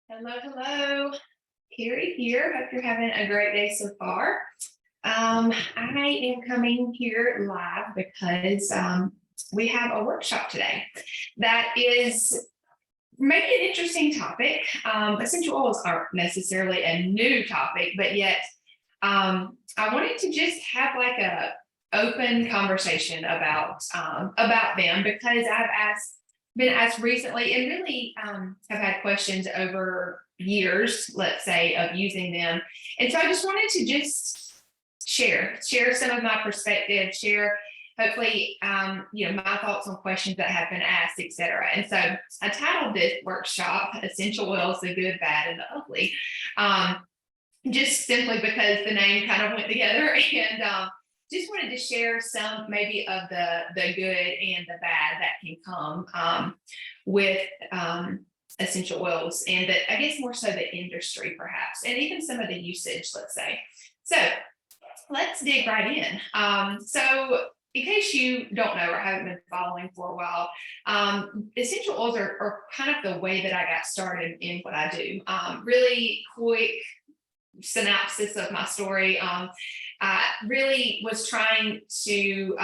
Hello, hello. Carrie here. Hope you're having a great day so far. I am coming here live because we have a workshop today that is maybe an interesting topic. Essential oils aren't necessarily a new topic, but yet I wanted to just have like a open conversation about them because been asked recently and really have had questions over years, let's say, of using them. And so I just wanted to just share some of my perspective, share hopefully my thoughts on questions that have been asked, etc. And so I titled this workshop Essential Oils, the Good, Bad, and the Ugly. Just simply because the name kind of went together and just wanted to share some maybe of the good and the bad that can come with essential oils, and that I guess more so the industry perhaps, and even some of the usage, let's say. So let's dig right in. So in case you don't know or haven't been following for a while, essential oils are kind of the way that I got started in what I do. Really quick synopsis of my story. I really was trying to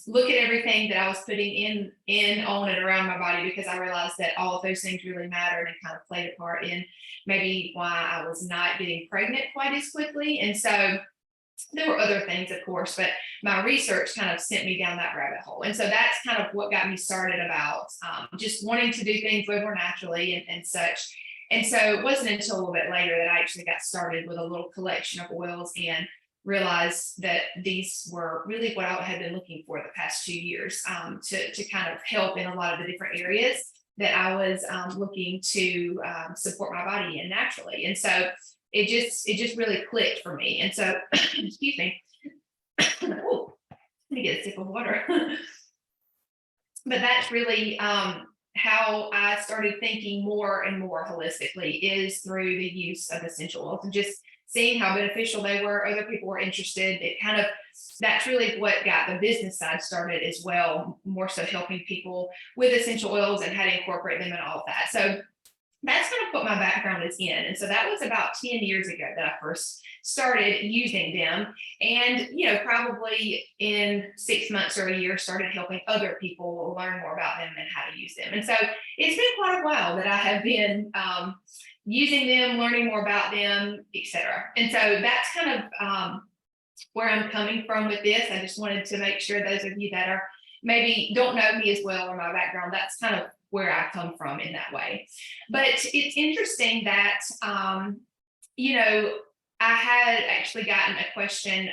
look at everything that I was putting in, on, and around my body, because I realized that all of those things really mattered and kind of played a part in maybe why I was not getting pregnant quite as quickly. And so there were other things, of course, but my research kind of sent me down that rabbit hole. And so that's kind of what got me started about just wanting to do things way more naturally and such. And so it wasn't until a little bit later that I actually got started with a little collection of oils and realized that these were really what I had been looking for the past 2 years, to kind of help in a lot of the different areas that I was looking to support my body in naturally. And so it just really clicked for me. And so, excuse me, oh, let me get a sip of water. But that's really how I started thinking more and more holistically, is through the use of essential oils and just seeing how beneficial they were. Other people were interested. That's really what got the business side started as well, more so helping people with essential oils and how to incorporate them and all of that. So that's kind of what my background is in. And so that was about 10 years ago that I first started using them. And, probably in 6 months or a year, started helping other people learn more about them and how to use them. And so it's been quite a while that I have been using them, learning more about them, etc. And so that's kind of where I'm coming from with this. I just wanted to make sure those of you that are maybe don't know me as well or my background, that's kind of where I come from in that way. But it's interesting that, I had actually gotten a question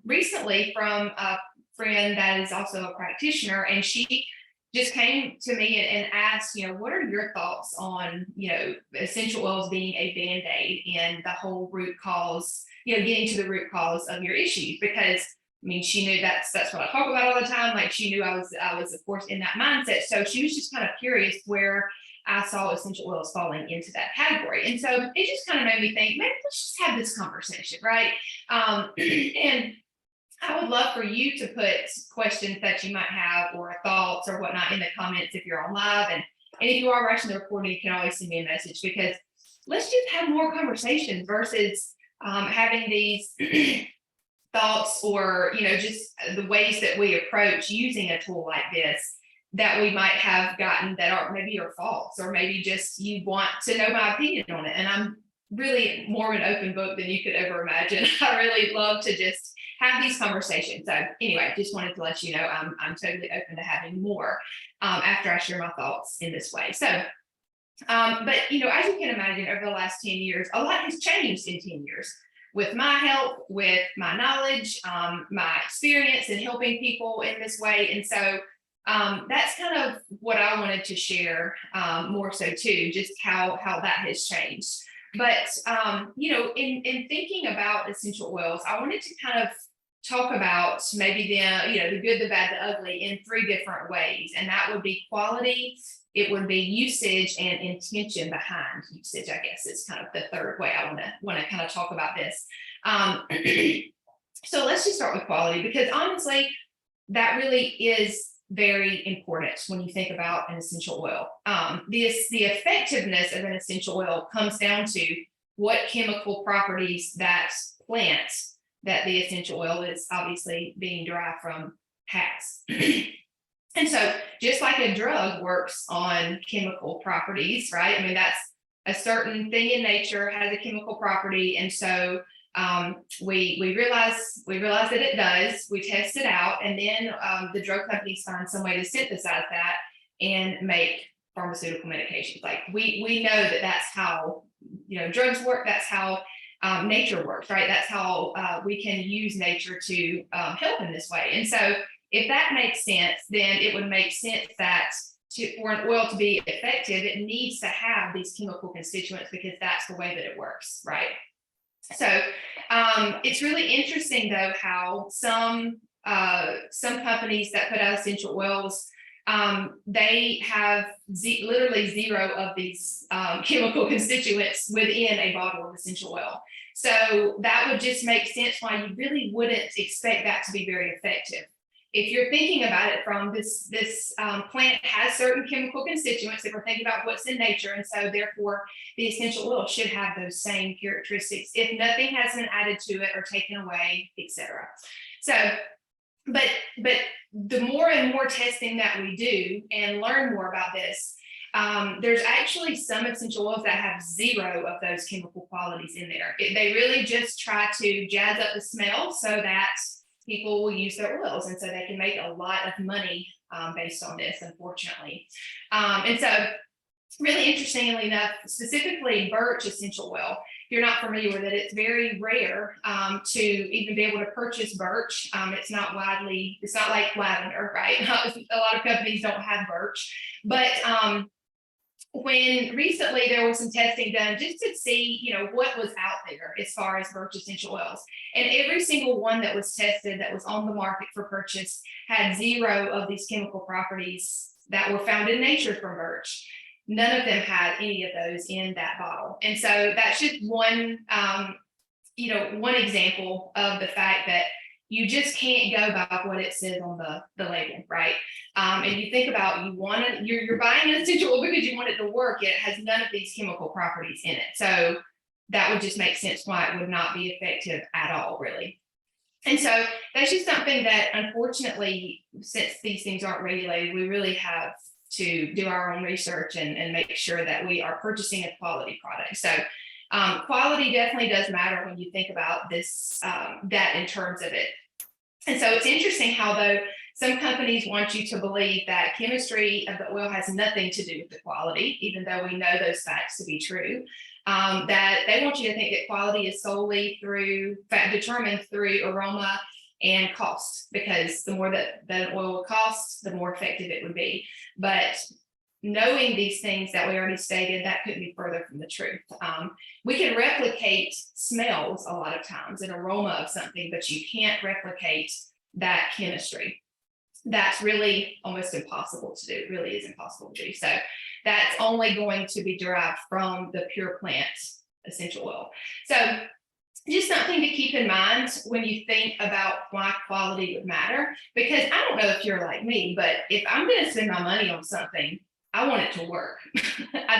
recently from a friend that is also a practitioner, and she just came to me and asked, what are your thoughts on, essential oils being a band-aid and the whole root cause, getting to the root cause of your issues? Because she knew that's what I talk about all the time. Like, she knew I was of course in that mindset. So she was just kind of curious where I saw essential oils falling into that category. And so it just kind of made me think, maybe let's just have this conversation, right? And I would love for you to put questions that you might have or thoughts or whatnot in the comments if you're on live. And if you are watching the recording, you can always send me a message, because let's just have more conversations versus having these thoughts or, just the ways that we approach using a tool like this that we might have gotten that are maybe your faults, or maybe just you want to know my opinion on it. And I'm really more of an open book than you could ever imagine. I really love to just have these conversations. So anyway, just wanted to let you know I'm totally open to having more after I share my thoughts in this way. So, but as you can imagine, over the last 10 years, a lot has changed in 10 years. With my help, with my knowledge, my experience in helping people in this way. And so that's kind of what I wanted to share more so too, just how that has changed. But, in thinking about essential oils, I wanted to kind of talk about maybe the good, the bad, the ugly in 3 different ways. And that would be quality, it would be usage, and intention behind usage, I guess, is kind of the third way I want to kind of talk about this. So let's just start with quality, because honestly, that really is very important when you think about an essential oil. The effectiveness of an essential oil comes down to what chemical properties that plant that the essential oil is obviously being derived from has. And so just like a drug works on chemical properties, right? I mean, that's a certain thing in nature has a chemical property. And so we realize that it does, we test it out, and then the drug companies find some way to synthesize that and make pharmaceutical medications. Like we know that that's how, drugs work. That's how nature works, right? That's how we can use nature to help in this way. And so if that makes sense, then it would make sense that for an oil to be effective, it needs to have these chemical constituents because that's the way that it works, right? So it's really interesting, though, how some companies that put out essential oils, they have literally zero of these chemical constituents within a bottle of essential oil. So that would just make sense why you really wouldn't expect that to be very effective. If you're thinking about it from this plant has certain chemical constituents, if we're thinking about what's in nature, and so therefore the essential oil should have those same characteristics if nothing has been added to it or taken away, etc. So, but the more and more testing that we do and learn more about this, there's actually some essential oils that have zero of those chemical qualities in there. They really just try to jazz up the smell so that people will use their oils, and so they can make a lot of money based on this, unfortunately. And so really interestingly enough, specifically birch essential oil, if you're not familiar with it, it's very rare to even be able to purchase birch. It's not like lavender, right? A lot of companies don't have birch, but when recently there was some testing done just to see, what was out there as far as birch essential oils. And every single one that was tested that was on the market for purchase had zero of these chemical properties that were found in nature from birch. None of them had any of those in that bottle. And so that's just one example of the fact that you just can't go by what it says on the label, right? And you think about you're buying an essential oil because you want it to work. It has none of these chemical properties in it. So that would just make sense why it would not be effective at all, really. And so that's just something that, unfortunately, since these things aren't regulated, we really have to do our own research and make sure that we are purchasing a quality product. So quality definitely does matter when you think about this, that in terms of it. And so it's interesting how, though, some companies want you to believe that chemistry of the oil has nothing to do with the quality, even though we know those facts to be true, that they want you to think that quality is solely determined through aroma and cost, because the more that an oil would cost, the more effective it would be. But knowing these things that we already stated, that couldn't be further from the truth. We can replicate smells a lot of times, an aroma of something, but you can't replicate that chemistry. That's really almost impossible to do. It really is impossible to do. So that's only going to be derived from the pure plant essential oil. So just something to keep in mind when you think about why quality would matter, because I don't know if you're like me, but if I'm going to spend my money on something, I want it to work. I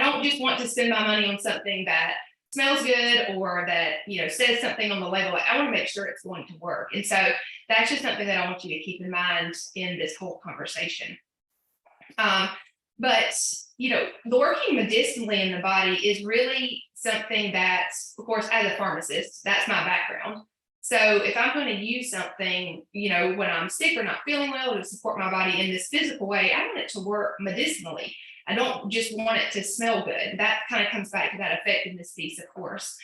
don't just want to spend my money on something that smells good or that, says something on the label. I want to make sure it's going to work. And so that's just something that I want you to keep in mind in this whole conversation. But working medicinally in the body is really something that, of course, as a pharmacist, that's my background. So if I'm going to use something, when I'm sick or not feeling well, to support my body in this physical way, I want it to work medicinally. I don't just want it to smell good. That kind of comes back to that effectiveness piece, of course.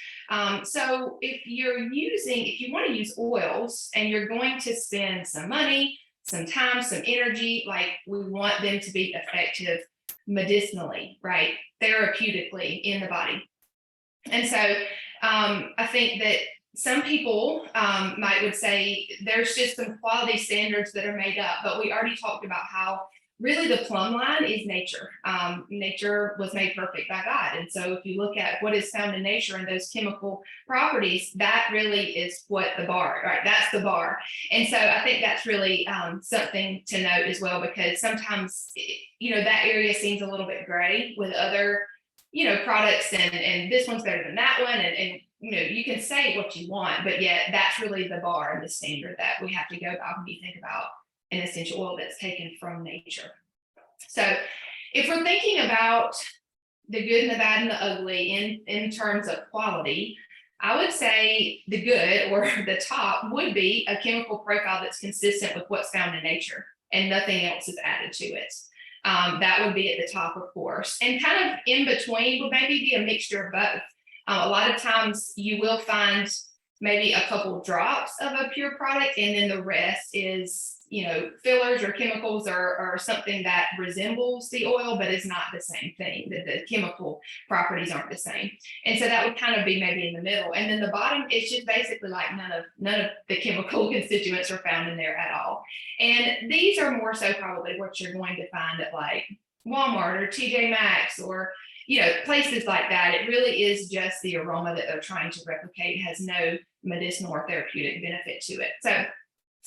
So if you want to use oils and you're going to spend some money, some time, some energy, like we want them to be effective medicinally, right? Therapeutically in the body. And so I think that some people would say there's just some quality standards that are made up, but we already talked about how really the plumb line is nature. Nature was made perfect by God. And so if you look at what is found in nature and those chemical properties, that really is what the bar, right? That's the bar. And so I think that's really something to note as well, because sometimes, that area seems a little bit gray with other, products, and this one's better than that one. And you can say what you want, but yet that's really the bar and the standard that we have to go by when you think about an essential oil that's taken from nature. So if we're thinking about the good and the bad and the ugly in terms of quality, I would say the good, or the top, would be a chemical profile that's consistent with what's found in nature and nothing else is added to it. That would be at the top, of course. And kind of in between would maybe be a mixture of both. A lot of times you will find maybe a couple drops of a pure product, and then the rest is, fillers or chemicals or something that resembles the oil, but is not the same thing. The chemical properties aren't the same. And so that would kind of be maybe in the middle. And then the bottom is just basically like none of the chemical constituents are found in there at all. And these are more so probably what you're going to find at like Walmart or TJ Maxx or places like that. It really is just the aroma that they're trying to replicate. It has no medicinal or therapeutic benefit to it. So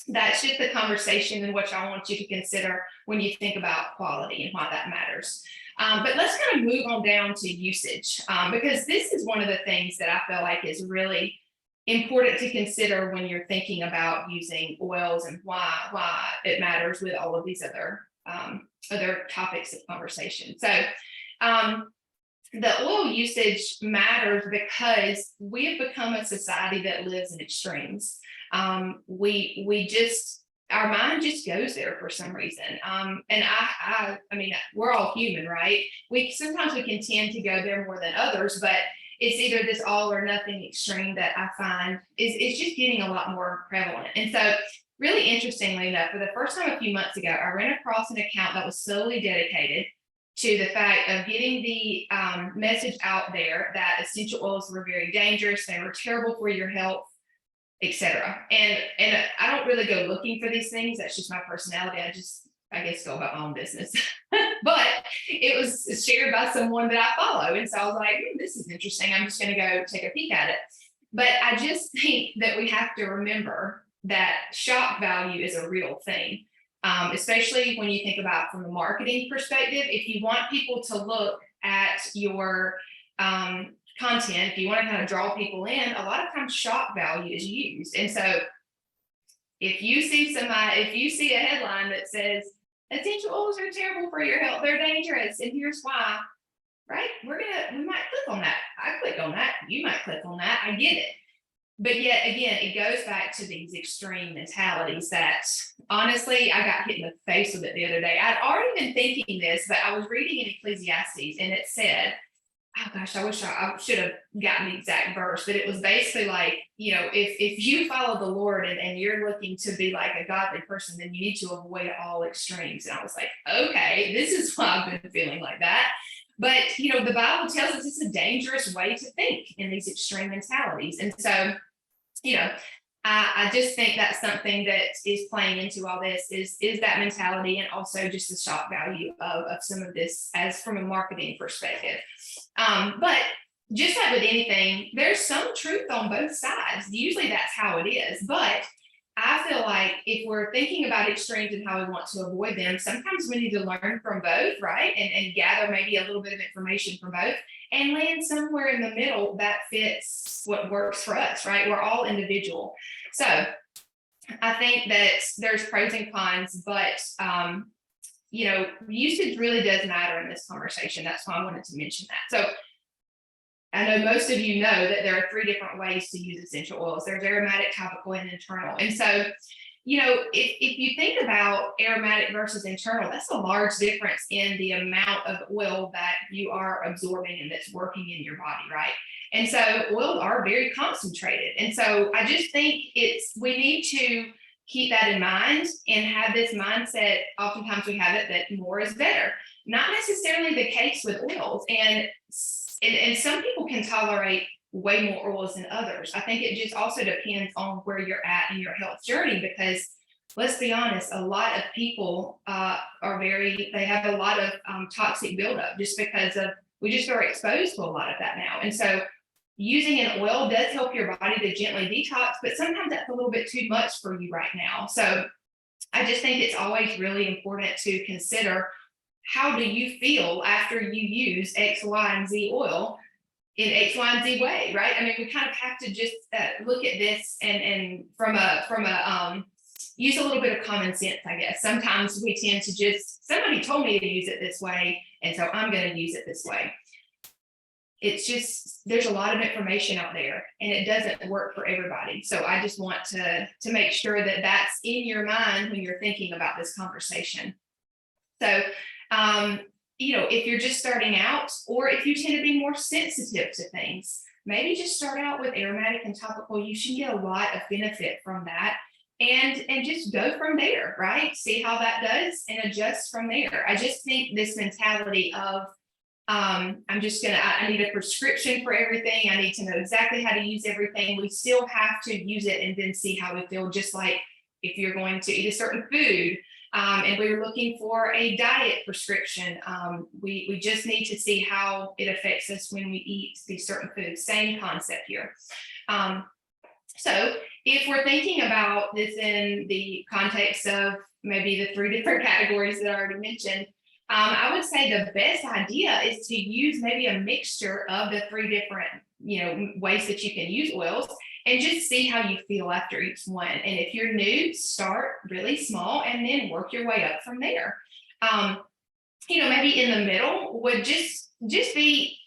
that's just the conversation and what I want you to consider when you think about quality and why that matters. But let's kind of move on down to usage, because this is one of the things that I feel like is really important to consider when you're thinking about using oils and why it matters with all of these other topics of conversation. So the oil usage matters because we have become a society that lives in extremes. We just, our mind just goes there for some reason. And I mean, we're all human, right? Sometimes we can tend to go there more than others, but it's either this all or nothing extreme that I find is just getting a lot more prevalent. And so really interestingly enough, for the first time a few months ago, I ran across an account that was solely dedicated to the fact of getting the message out there that essential oils were very dangerous, they were terrible for your health, etc. And I don't really go looking for these things. That's just my personality. I guess go about my own business. But it was shared by someone that I follow. And so I was like, this is interesting. I'm just going to go take a peek at it. But I just think that we have to remember that shock value is a real thing. Especially when you think about from a marketing perspective. If you want people to look at your content, if you want to kind of draw people in, a lot of times shock value is used. And so if you see a headline that says essential oils are terrible for your health, they're dangerous, and here's why, right? We might click on that. I click on that, you might click on that, I get it. But yet again, it goes back to these extreme mentalities that honestly, I got hit in the face with it the other day. I'd already been thinking this, but I was reading in Ecclesiastes and it said, oh gosh, I wish I should have gotten the exact verse, but it was basically like, if you follow the Lord and you're looking to be like a godly person, then you need to avoid all extremes. And I was like, okay, this is why I've been feeling like that. But, the Bible tells us it's a dangerous way to think in these extreme mentalities. And so, I just think that's something that is playing into all this is that mentality, and also just the shock value of some of this as from a marketing perspective. But just like with anything, there's some truth on both sides. Usually that's how it is. But I feel like if we're thinking about extremes and how we want to avoid them, sometimes we need to learn from both, right? And gather maybe a little bit of information from both and land somewhere in the middle that fits what works for us, right? We're all individual. So I think that there's pros and cons, but usage really does matter in this conversation. That's why I wanted to mention that. So I know most of you know that there are 3 different ways to use essential oils. There's aromatic, topical, and internal. And so, if you think about aromatic versus internal, that's a large difference in the amount of oil that you are absorbing and that's working in your body, right? And so oils are very concentrated. And so I just think we need to keep that in mind and have this mindset. Oftentimes we have it that more is better. Not necessarily the case with oils. And some people can tolerate way more oils than others. I think it just also depends on where you're at in your health journey, because let's be honest, a lot of people they have a lot of toxic buildup just because of, we just are exposed to a lot of that now. And so using an oil does help your body to gently detox, but sometimes that's a little bit too much for you right now. So I just think it's always really important to consider, how do you feel after you use X, Y, and Z oil in X, Y, and Z way, right? I mean, we kind of have to just look at this and from a use a little bit of common sense, I guess. Sometimes we tend to just, somebody told me to use it this way, and so I'm going to use it this way. It's just, there's a lot of information out there, and it doesn't work for everybody. So I just want to make sure that that's in your mind when you're thinking about this conversation. So, if you're just starting out, or if you tend to be more sensitive to things, maybe just start out with aromatic and topical. You should get a lot of benefit from that, and just go from there, right? See how that does and adjust from there. I just think this mentality of, I need a prescription for everything. I need to know exactly how to use everything. We still have to use it and then see how we feel. Just like if you're going to eat a certain food, and we were looking for a diet prescription, we just need to see how it affects us when we eat these certain foods. Same concept here. So if we're thinking about this in the context of maybe the 3 different categories that I already mentioned, I would say the best idea is to use maybe a mixture of the 3 different, ways that you can use oils, and just see how you feel after each one. And if you're new, start really small and then work your way up from there. Maybe in the middle would just be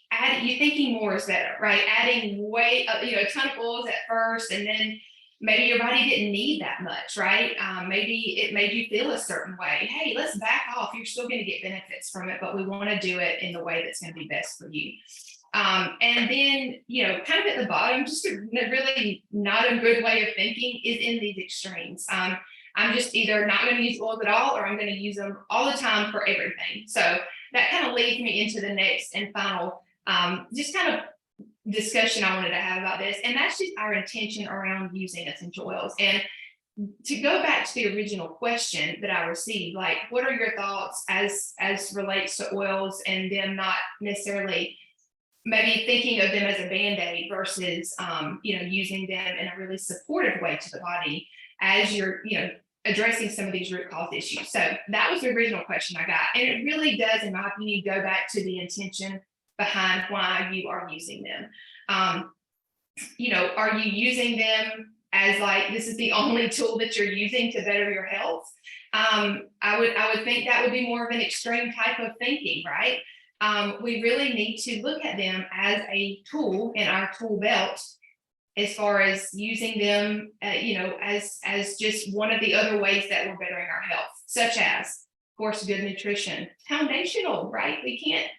you thinking more is better, right? Adding a ton of oils at first, and then maybe your body didn't need that much, right? Maybe it made you feel a certain way. Hey, let's back off. You're still going to get benefits from it, but we want to do it in the way that's going to be best for you. And then, kind of at the bottom, just a really not a good way of thinking is in these extremes. I'm just either not going to use oils at all, or I'm going to use them all the time for everything. So that kind of leads me into the next and final just kind of discussion I wanted to have about this. And that's just our intention around using essential oils. And to go back to the original question that I received, like, what are your thoughts as relates to oils and them not necessarily maybe thinking of them as a bandaid versus, using them in a really supportive way to the body as you're, addressing some of these root cause issues. So that was the original question I got. And it really does, in my opinion, go back to the intention behind why you are using them. Are you using them as like, this is the only tool that you're using to better your health? I would think that would be more of an extreme type of thinking, right? We really need to look at them as a tool in our tool belt, as far as using them, as just one of the other ways that we're bettering our health, such as, of course, good nutrition, foundational, right? We can't,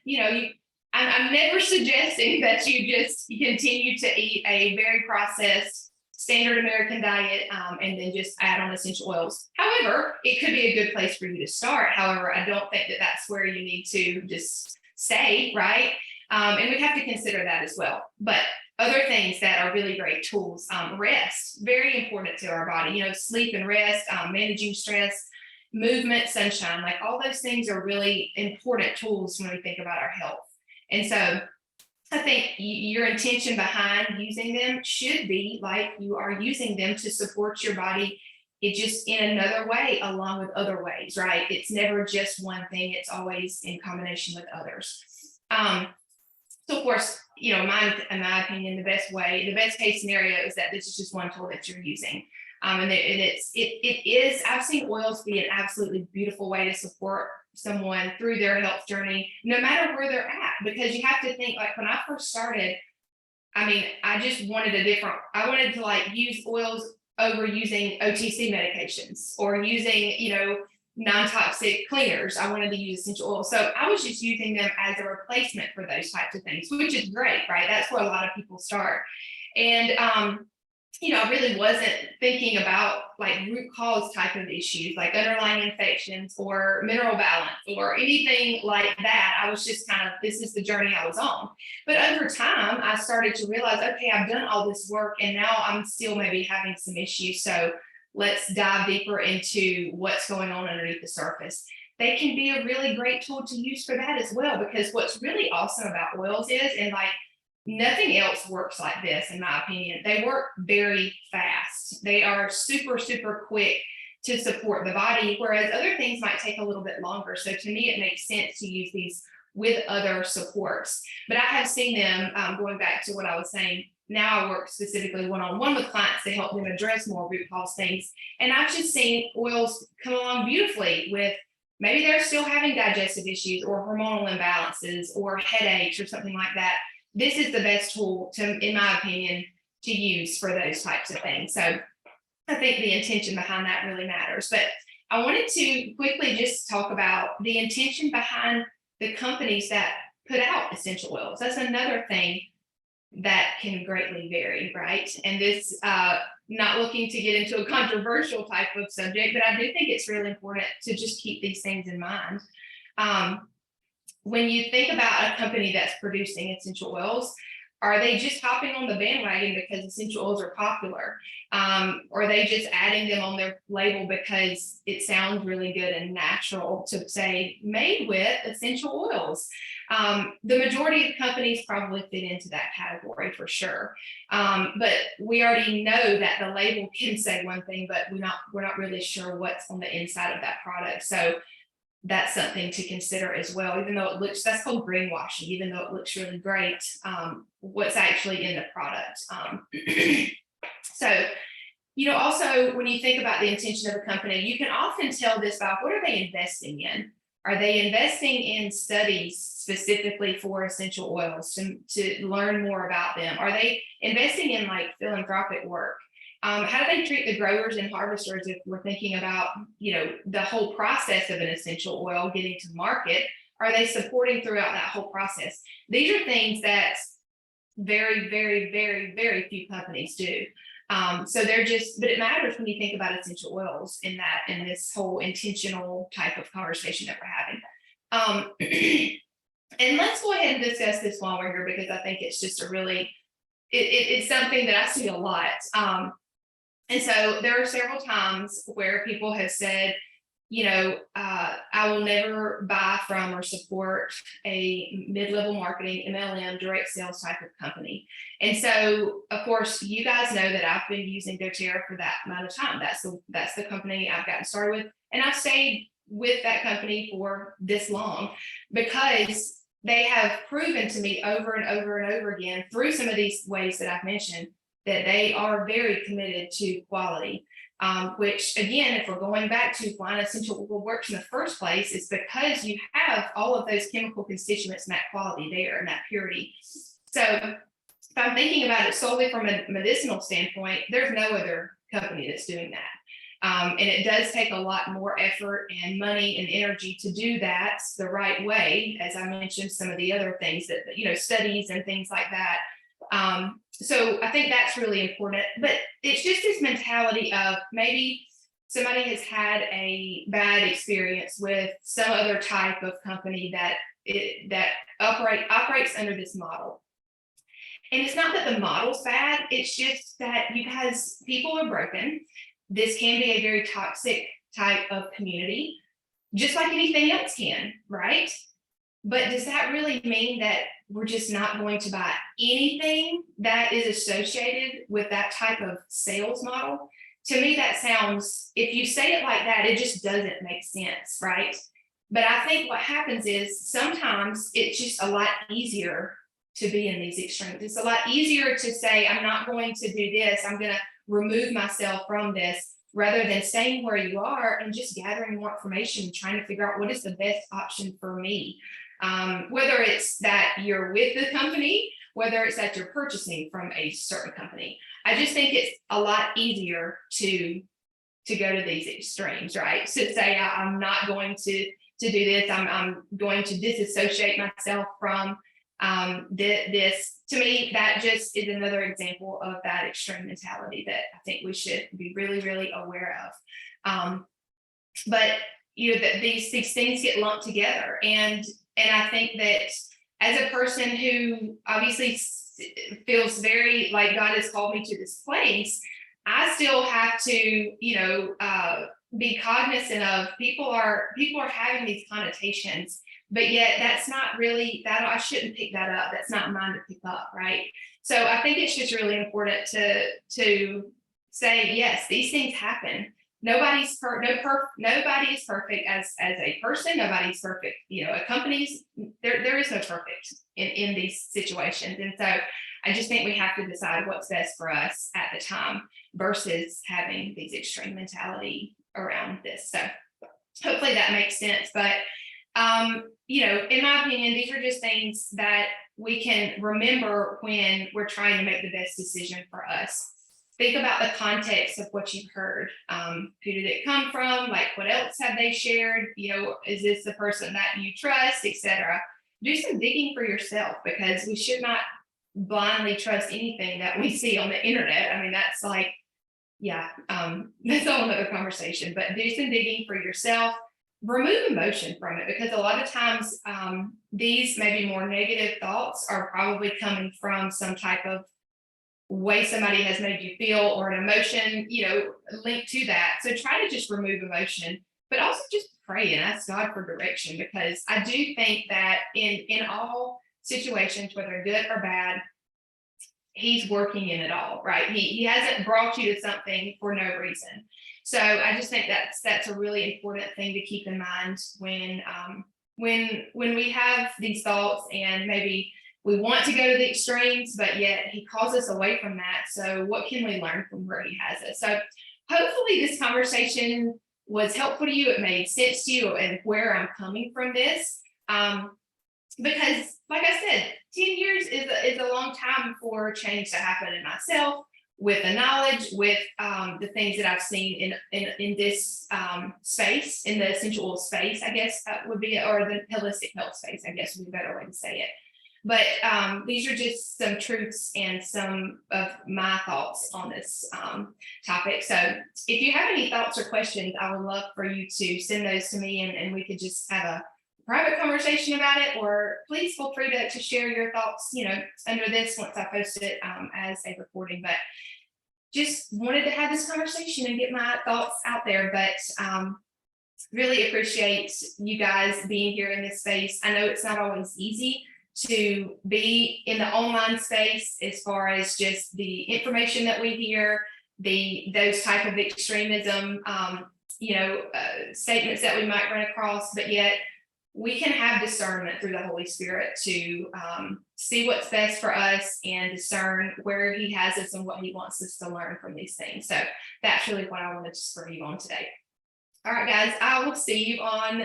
I'm never suggesting that you just continue to eat a very processed standard American diet, and then just add on essential oils. However, it could be a good place for you to start. However, I don't think that that's where you need to just stay, right? And we have to consider that as well. But other things that are really great tools, rest, very important to our body, sleep and rest, managing stress, movement, sunshine, like all those things are really important tools when we think about our health. And so I think your intention behind using them should be like you are using them to support your body. It just in another way, along with other ways, right? It's never just one thing. It's always in combination with others. So of course, in my opinion, the best case scenario is that this is just one tool that you're using. And it is, I've seen oils be an absolutely beautiful way to support someone through their health journey, no matter where they're at, because you have to think, like, when I first started, I just wanted I wanted to like use oils over using OTC medications or using, non-toxic cleaners. I wanted to use essential oils. So I was just using them as a replacement for those types of things, which is great, right? That's where a lot of people start. And, I really wasn't thinking about like root cause type of issues, like underlying infections or mineral balance or anything like that. I was just this is the journey I was on. But over time, I started to realize, okay, I've done all this work and now I'm still maybe having some issues. So let's dive deeper into what's going on underneath the surface. They can be a really great tool to use for that as well, because what's really awesome about oils is, and like nothing else works like this, in my opinion, they work very fast. They are super, super quick to support the body, whereas other things might take a little bit longer. So to me, it makes sense to use these with other supports. But I have seen them, going back to what I was saying, now I work specifically one-on-one with clients to help them address more root cause things. And I've just seen oils come along beautifully with, maybe they're still having digestive issues or hormonal imbalances or headaches or something like that. This is the best tool to, in my opinion, to use for those types of things. So I think the intention behind that really matters. But I wanted to quickly just talk about the intention behind the companies that put out essential oils. That's another thing that can greatly vary, right? And this, not looking to get into a controversial type of subject, but I do think it's really important to just keep these things in mind. When you think about a company that's producing essential oils, are they just hopping on the bandwagon because essential oils are popular? Or are they just adding them on their label because it sounds really good and natural to say made with essential oils? The majority of companies probably fit into that category for sure. But we already know that the label can say one thing, but we're not really sure what's on the inside of that product. So that's something to consider as well, even though it looks, that's called greenwashing, even though it looks really great, what's actually in the product. So, also when you think about the intention of a company, you can often tell this by what are they investing in? Are they investing in studies specifically for essential oils to learn more about them? Are they investing in like philanthropic work? How do they treat the growers and harvesters if we're thinking about, the whole process of an essential oil getting to market? Are they supporting throughout that whole process? These are things that very, very, very, very few companies do. So but it matters when you think about essential oils in this whole intentional type of conversation that we're having. And let's go ahead and discuss this while we're here, because I think it's just it's something that I see a lot. And so there are several times where people have said, I will never buy from or support a mid-level marketing MLM direct sales type of company. And so, of course, you guys know that I've been using doTERRA for that amount of time. That's the company I've gotten started with. And I've stayed with that company for this long because they have proven to me over and over and over again through some of these ways that I've mentioned that they are very committed to quality, which again, if we're going back to why an essential oil works in the first place, it's because you have all of those chemical constituents and that quality there and that purity. So if I'm thinking about it solely from a medicinal standpoint, there's no other company that's doing that. And it does take a lot more effort and money and energy to do that the right way. As I mentioned, some of the other things that, studies and things like that. So I think that's really important, but it's just this mentality of maybe somebody has had a bad experience with some other type of company that operates under this model. And it's not that the model's bad, it's just that people are broken. This can be a very toxic type of community, just like anything else can, right? But does that really mean that we're just not going to buy anything that is associated with that type of sales model? To me, that sounds, if you say it like that, it just doesn't make sense, right? But I think what happens is sometimes it's just a lot easier to be in these extremes. It's a lot easier to say, I'm not going to do this. I'm going to remove myself from this, rather than staying where you are and just gathering more information and trying to figure out what is the best option for me. Whether it's that you're with the company, whether it's that you're purchasing from a certain company. I just think it's a lot easier to go to these extremes, right? So say I'm not going to do this, I'm going to disassociate myself from this. To me, that just is another example of that extreme mentality that I think we should be really, really aware of. But that these things get lumped together, and I think that as a person who obviously feels very like God has called me to this place, I still have to, be cognizant of people are having these connotations, but yet that's not really that I shouldn't pick that up. That's not mine to pick up, right? So I think it's just really important to say yes, these things happen. Nobody is perfect as a person. Nobody's perfect. A company's there is no perfect in these situations, and so I just think we have to decide what's best for us at the time versus having these extreme mentality around this. So hopefully that makes sense. But in my opinion, these are just things that we can remember when we're trying to make the best decision for us. Think about the context of what you've heard. Who did it come from? Like, what else have they shared? Is this the person that you trust, etc.? Do some digging for yourself, because we should not blindly trust anything that we see on the internet. I mean, that's like, yeah, that's a whole other conversation, but do some digging for yourself. Remove emotion from it, because a lot of times these maybe more negative thoughts are probably coming from some type of way somebody has made you feel, or an emotion, linked to that. So try to just remove emotion, but also just pray and ask God for direction, because I do think that in all situations, whether good or bad, He's working in it all, right? He hasn't brought you to something for no reason. So I just think that's a really important thing to keep in mind when we have these thoughts, and maybe we want to go to the extremes, but yet He calls us away from that. So what can we learn from where He has us? So hopefully this conversation was helpful to you. It made sense to you and where I'm coming from this. Because like I said, 10 years is a long time for change to happen in myself, with the knowledge, with the things that I've seen in this space, in the essential oil space, I guess that would be, or the holistic health space, I guess would be a better way to say it. But these are just some truths and some of my thoughts on this topic. So if you have any thoughts or questions, I would love for you to send those to me, and we could just have a private conversation about it, or please feel free to share your thoughts, under this once I post it as a recording. But just wanted to have this conversation and get my thoughts out there. But really appreciate you guys being here in this space. I know it's not always easy to be in the online space, as far as just the information that we hear, those type of extremism, statements that we might run across, but yet we can have discernment through the Holy Spirit to see what's best for us and discern where He has us and what He wants us to learn from these things. So that's really what I wanted to spur you on today. All right, guys, I will see you on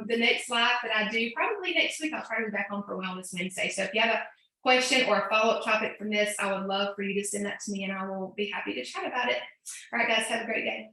the next live that I do probably next week. I'll try to be back on for Wellness Wednesday. So if you have a question or a follow-up topic from this, I would love for you to send that to me, and I will be happy to chat about it. All right, guys, have a great day.